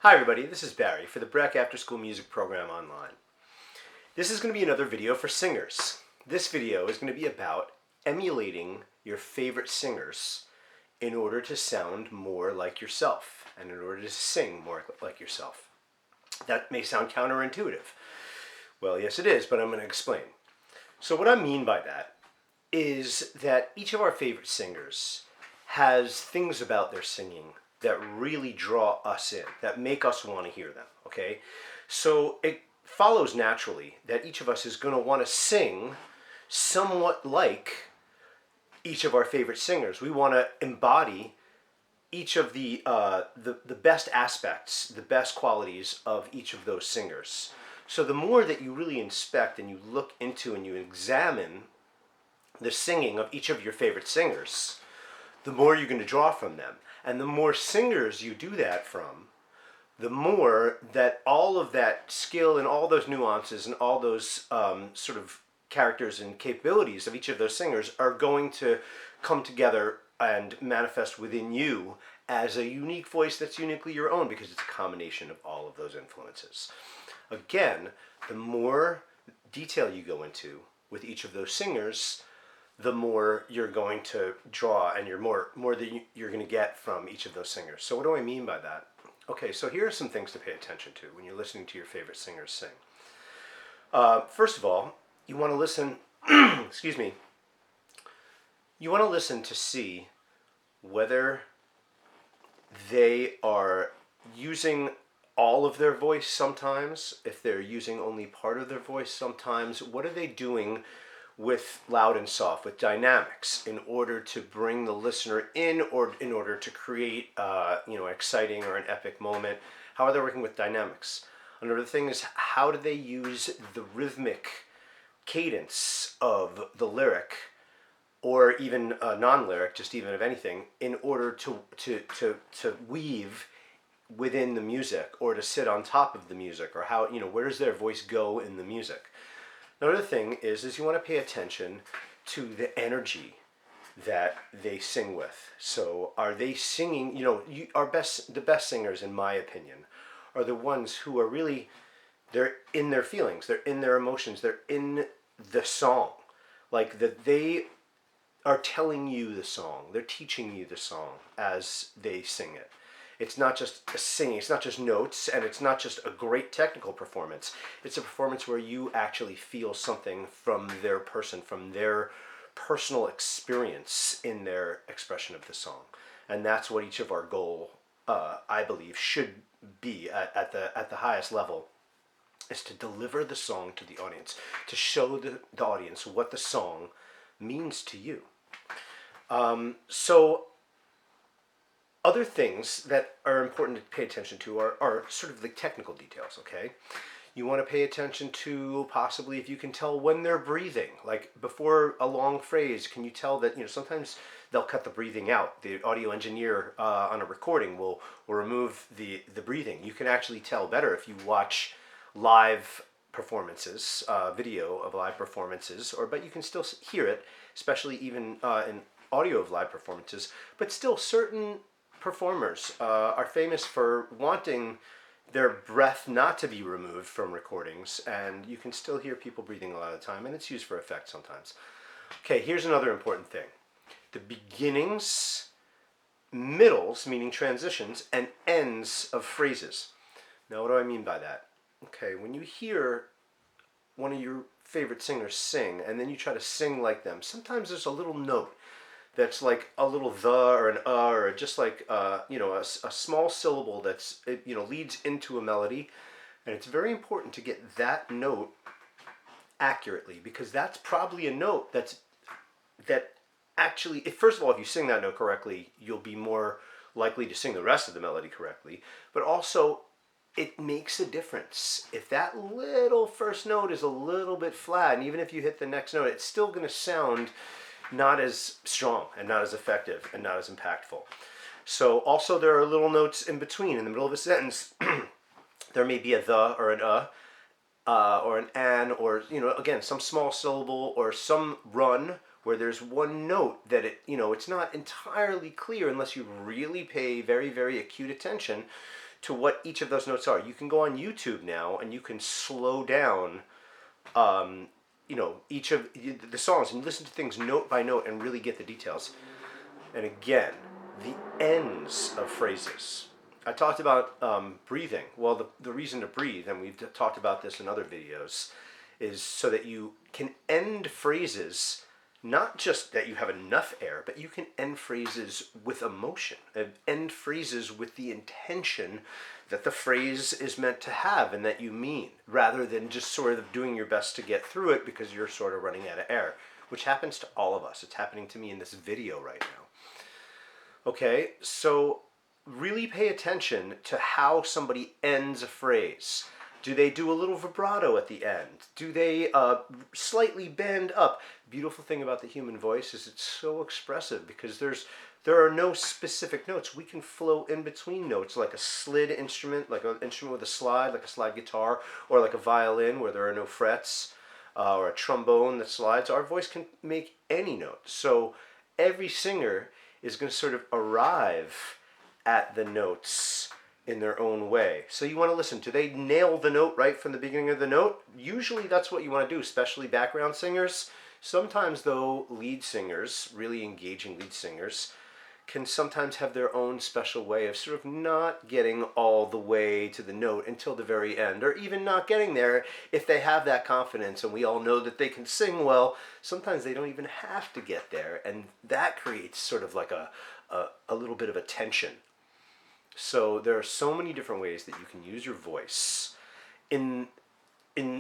Hi everybody, this is Barry for the Breck After School Music Program Online. This is going to be another video for singers. This video is going to be about emulating your favorite singers in order to sound more like yourself and in order to sing more like yourself. That may sound counterintuitive. Well, yes it is, but I'm going to explain. So what I mean by that is that each of our favorite singers has things about their singing that really draw us in, that make us want to hear them, okay? So it follows naturally that each of us is going to want to sing somewhat like each of our favorite singers. We want to embody each of the best aspects, the best qualities of each of those singers. So the more that you really inspect and you look into and you examine the singing of each of your favorite singers, the more you're going to draw from them. And the more singers you do that from, the more that all of that skill and all those nuances and all those sort of characters and capabilities of each of those singers are going to come together and manifest within you as a unique voice that's uniquely your own, because it's a combination of all of those influences. Again, the more detail you go into with each of those singers, the more you're going to draw and more that you're going to get from each of those singers. So what do I mean by that? Okay, so here are some things to pay attention to when you're listening to your favorite singers sing. First of all, you want to listen, excuse me, you want to listen to see whether they are using all of their voice sometimes, if they're using only part of their voice sometimes. What are they doing with loud and soft, with dynamics, in order to bring the listener in, or in order to create exciting or an epic moment? How are they working with dynamics? Another thing is, how do they use the rhythmic cadence of the lyric, or even non-lyric, just even of anything, in order to weave within the music, or to sit on top of the music, or how, where does their voice go in the music? Another thing is you want to pay attention to the energy that they sing with. So are they singing, the best singers, in my opinion, are the ones who are really, they're in their feelings, they're in their emotions, they're in the song. Like that they are telling you the song, they're teaching you the song as they sing it. It's not just singing, it's not just notes, and it's not just a great technical performance. It's a performance where you actually feel something from their person, from their personal experience in their expression of the song. And that's what each of our goal, I believe, should be at the highest level, is to deliver the song to the audience, to show the audience what the song means to you. So other things that are important to pay attention to are sort of the technical details, okay? You want to pay attention to possibly if you can tell when they're breathing. Like before a long phrase, can you tell that, sometimes they'll cut the breathing out. The audio engineer on a recording will remove the breathing. You can actually tell better if you watch live performances, video of live performances, but you can still hear it, especially even in audio of live performances. But still, certain performers are famous for wanting their breath not to be removed from recordings, and you can still hear people breathing a lot of the time, and it's used for effect sometimes. Okay, here's another important thing. The beginnings, middles, meaning transitions, and ends of phrases. Now, what do I mean by that? Okay, when you hear one of your favorite singers sing, and then you try to sing like them, sometimes there's a little note that's like a little the or an or just like a small syllable that's leads into a melody, and it's very important to get that note accurately, because that's probably a note that actually, first of all, if you sing that note correctly, you'll be more likely to sing the rest of the melody correctly. But also, it makes a difference if that little first note is a little bit flat, and even if you hit the next note, it's still going to sound not as strong and not as effective and not as impactful. So also there are little notes in between. In the middle of a sentence, there may be a the or an or an, or again, some small syllable or some run where there's one note that it's not entirely clear unless you really pay very, very acute attention to what each of those notes are. You can go on YouTube now and you can slow down each of the songs and listen to things note by note and really get the details. And again, the ends of phrases. I talked about breathing. Well, the reason to breathe, and we've talked about this in other videos, is so that you can end phrases, not just that you have enough air, but you can end phrases with emotion, end phrases with the intention that the phrase is meant to have and that you mean, rather than just sort of doing your best to get through it because you're sort of running out of air, which happens to all of us. It's happening to me in this video right now. Okay, so really pay attention to how somebody ends a phrase. Do they do a little vibrato at the end? Do they slightly bend up? Beautiful thing about the human voice is it's so expressive because there are no specific notes. We can flow in between notes like a slid instrument, like an instrument with a slide, like a slide guitar, or like a violin where there are no frets, or a trombone that slides. Our voice can make any note. So every singer is going to sort of arrive at the notes in their own way. So you want to listen. Do they nail the note right from the beginning of the note? Usually that's what you want to do, especially background singers. Sometimes though, lead singers, really engaging lead singers, can sometimes have their own special way of sort of not getting all the way to the note until the very end, or even not getting there if they have that confidence and we all know that they can sing well. Sometimes they don't even have to get there, and that creates sort of like a little bit of a tension. So there are so many different ways that you can use your voice in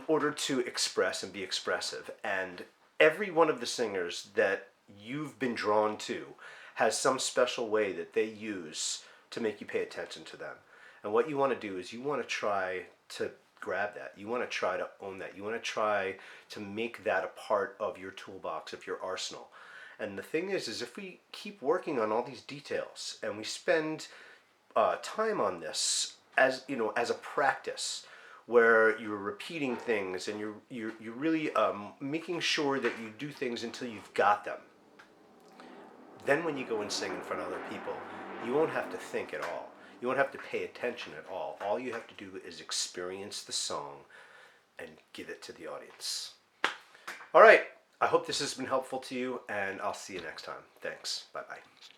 order to express and be expressive, and every one of the singers that you've been drawn to has some special way that they use to make you pay attention to them. And what you want to do is you want to try to grab that. You want to try to own that. You want to try to make that a part of your toolbox, of your arsenal. And the thing is if we keep working on all these details and we spend time on this as a practice, where you're repeating things and you're really making sure that you do things until you've got them. Then when you go and sing in front of other people, you won't have to think at all. You won't have to pay attention at all. All you have to do is experience the song and give it to the audience. All right, I hope this has been helpful to you, and I'll see you next time. Thanks. Bye-bye.